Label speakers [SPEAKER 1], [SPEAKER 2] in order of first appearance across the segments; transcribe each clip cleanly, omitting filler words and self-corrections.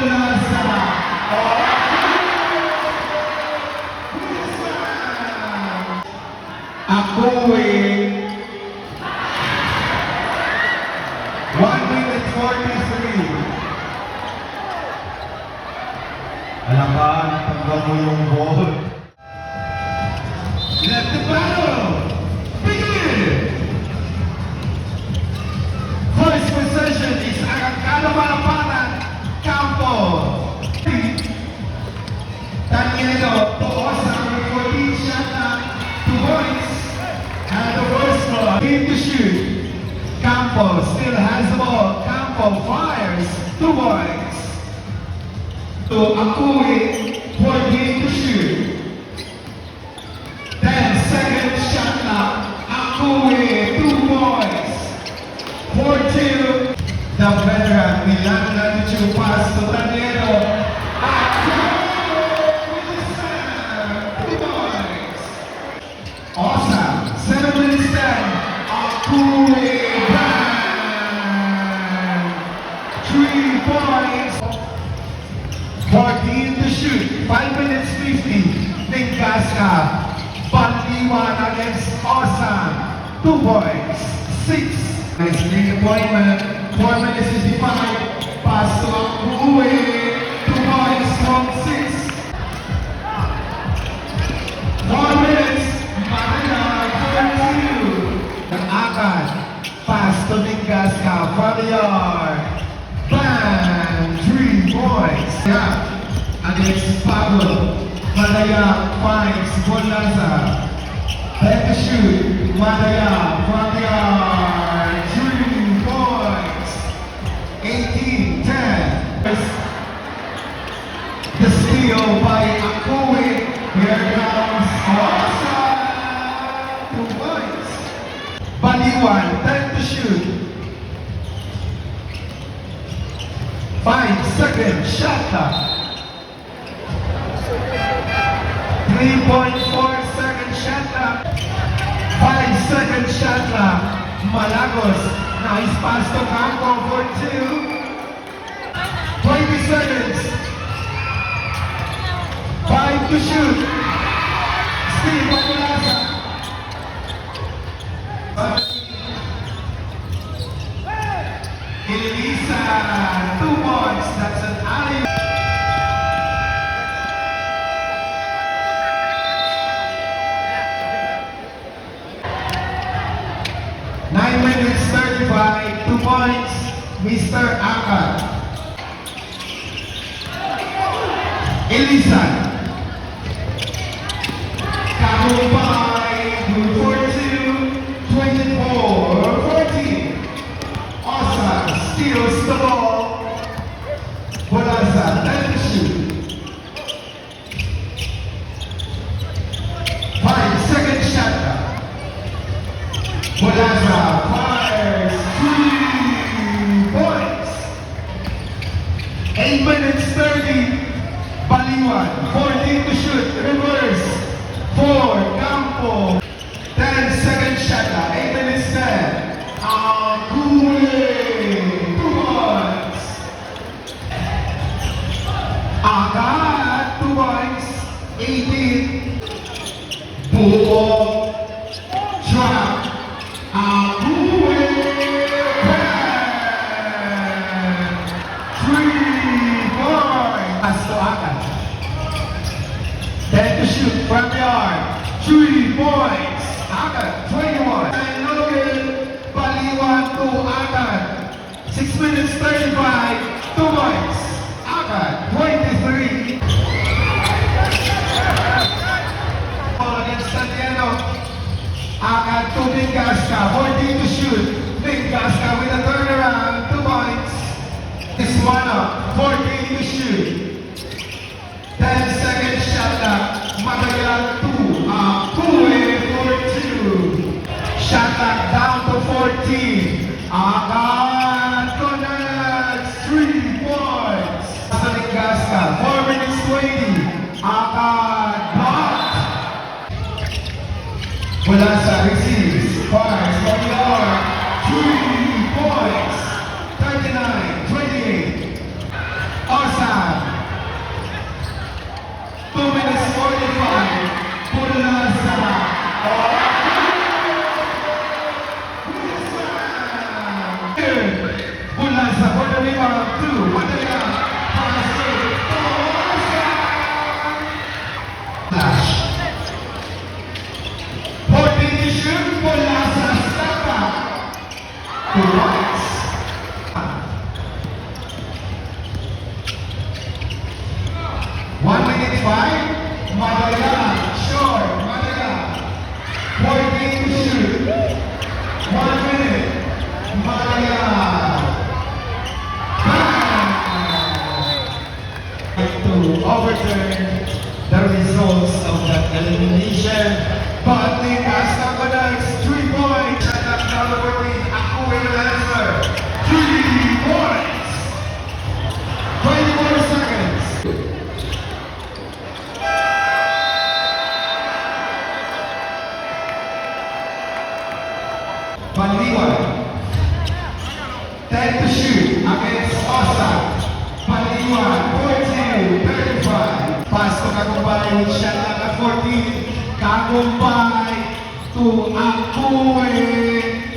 [SPEAKER 1] mula sa Akuin 1 minute 43. Alam ba, natanggal mo yung ball. Let the battle begin! First possession is Arrancado Malapatan Campo. Danielo Toosa with 14 shot na 2 points. And the first ball in to shoot. Campo still has the ball. Campo fires 2 points. To Akui, 14 to shoot. Then second shot clock, Akui, 2 points. 4-2. The veteran Milan Latichu pass to Danielo. Akui with the serve, 2 points. Awesome. 7 minutes 10. Akui bang. 3 points. 14 to shoot, 5 minutes 50. Ningkaska, Bandiwan against Awesome, 2 points, 6. Nice lead appointment, 4 minutes 55. Pass to Akui, 2 points from 6. 4 minutes, Manila, 4-2. Ang Akad, pass to Ningkaska, from the yard. Bang! 3 points. Yeah. Against Pablo. Madaya finds Bolaza. Back to shoot. Madaya from the yard. 3 points. 18-10. The steal by Akui. Here comes Awesome. 2 points. Baliwan, 10 to shoot. 5 seconds, shot clock. 3.4 seconds shot clock. 5 seconds shot clock. Malagos, nice pass to Campo for 2. 20 seconds. 5 to shoot. Steve Populaza. Elisa, 2 points, that's an alley. Nine minutes 35, 2 points, Mr. Akad. Elisa. Kabubay, 42, 24, 14. Awesome, steals the ball. Bolaza, 10 to shoot. 5 seconds shot clock. Bolaza fires 3 points. 8 minutes 30. Baliwan, 14 to shoot. Reverse. 4, Campo. 10 seconds shot clock. 8 minutes 10. Akui, 2 points. Akad, 2 points. 18. Buo. Drop. Akui, bang. 3 points. Pass to Akad. 10 to shoot from the yard. 3 points. Akad, 21. And Logan. Baliwan to Akad. 6 minutes 35, 2 points. Akad, 23. Ball against Santiago. Akad to Ningkaska, 14 to shoot. Ningkaska with a turnaround, 2 points. This one up, 14 to shoot. 10 seconds shot clock. Magayan 2, Akui for 2. Shot clock down to 14. Akad connects 3 points. Sa Ningkaska, 4 minutes 20. Akad blocked. Bolaza receives, fires from the arc. 3 points. 39-28. Awesome. 2 points. 1 minute 5. Madaya, short, Madaya. 14 to shoot. 1 minute. Madaya. To overturn the results of that elimination. But the Castabana's 3 points. Shut up, number 14. Ako will answer. 3 points. 24 seconds. Panliwan. 10 to shoot against Osa. Panliwan, 42-35. Pass to Kagumbay with shot clock at 14. Kagumbay to Akue.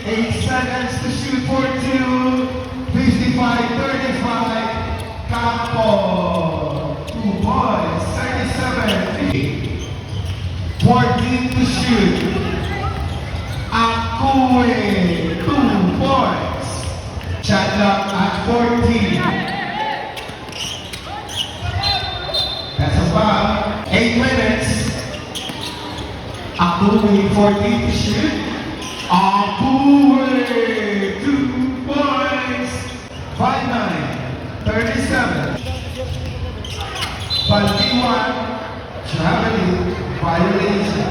[SPEAKER 1] 8 seconds to shoot for 2. 55-35. Campo. 2 points. 37. 14 to shoot. Akue. 2 points. Shot clock at 14. That's about 8 minutes. Akue 14 to shoot. Akue 2 points. 5-9. 37. Panliwan traveling violation.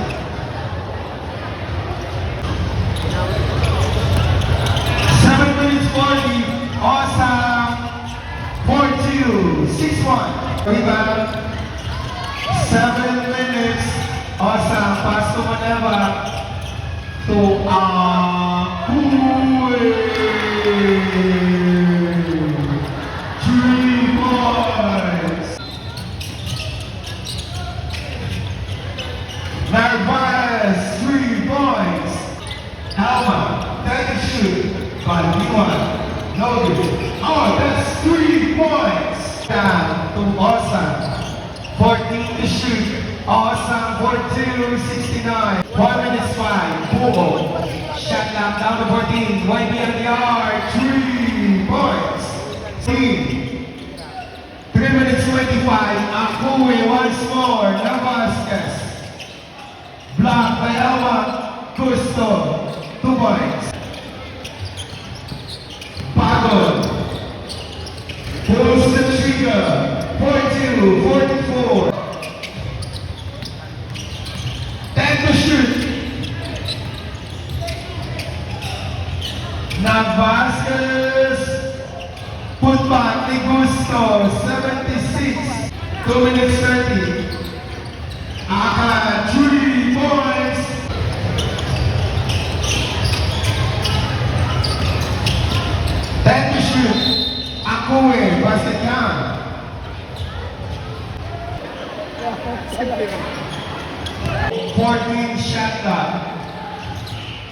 [SPEAKER 1] 7 minutes 40. Awesome. 4-2. 6-1. Rebound. 7 minutes. Awesome. Pass to Maneva. To Akue. 3 points. Narvaez, 3 points. Alma, 10 to shoot. Panliwan. Loaded. Oh, that's 3 points. Down to Awesome. 14 to shoot. Awesome. 42-69. 1 minute 5. Buo. Shot clock down to 14. YB on the arc. 3 points. 3 minutes 25. Akue once more. Navasquez. Block by Alma. Gusto. 2 points. Pagod. Pulls the trigger. 42-44. 10 to shoot. Navasquez. Put back ni Gusto. 76. 2 minutes 30. Aka 3 points. 10 to shoot. Akue, basket down. 14 shot clock.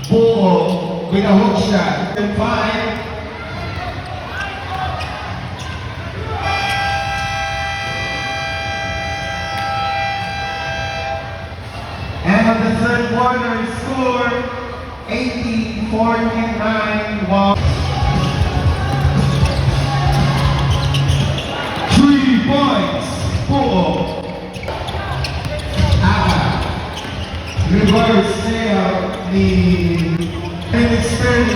[SPEAKER 1] Buo with a hook shot. 5. And on the third quarter, score 80-49. 3 points. Buo. Reverse sale ni Felix Perry.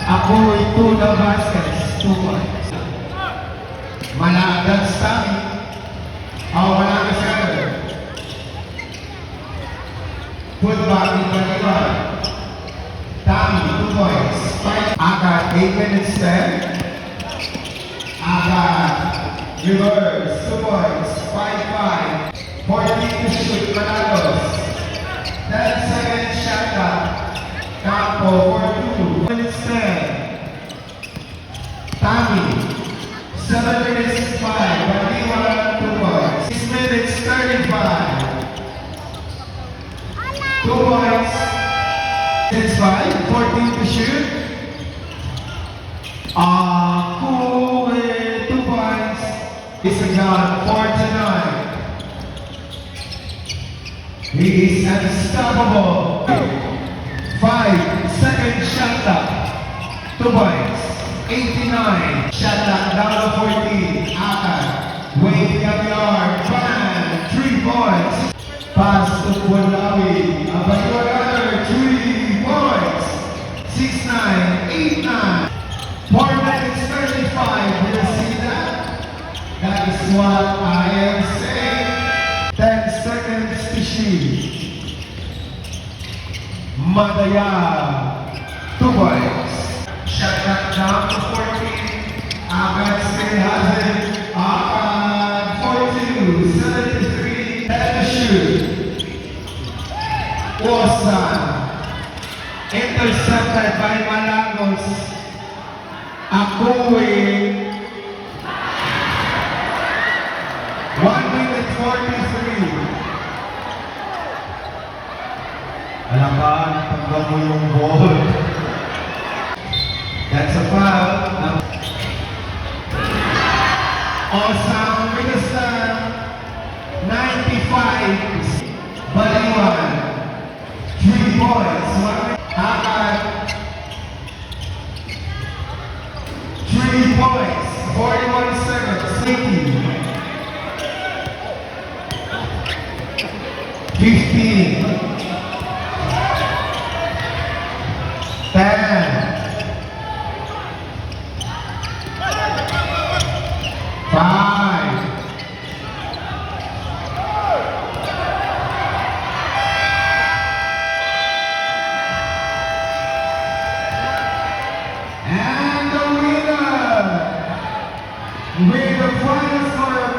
[SPEAKER 1] Ako ito na Vasquez. 2 points. Malagang Sami. Malagang center. Put back in Panliwan. Tami, 2 points. Agad, 8 minutes 10. Agad. Reverse, 2 points. 5-5. 14 to shoot. Manalos. 10 seconds shot clock. Campo for 2 minutes 10. Tami. 7 minutes 5. Panliwan 2 points. 6 minutes 35. 2 points. 6-5. 14 to shoot. Akue 2 points. It's a gun. 4-9. He is unstoppable. 5 second shot clock. 2 points. 89. Shot clock down to 14. Akan. Waiting at the arc. Fan. 3 points. Pass to Bualawi. Another 3 points. 6-9. 8-9. 4 minutes 35. We'll see that. That is what I am saying. 10 seconds to shoot. Madaya. 2 points. Shot clock down to 14. Ahmed still has it. Ahmed 42, 73. And the shoot. Osan. Intercepted by Malagos. Akui. 1 minute 43. Alam ka, pagka mo yung ball. That's a foul. Osam with a stand. 95. Baliwan. 3 points. Hakan. 3 points. 41 seconds. 15. 10. 5. And the winner with the final score of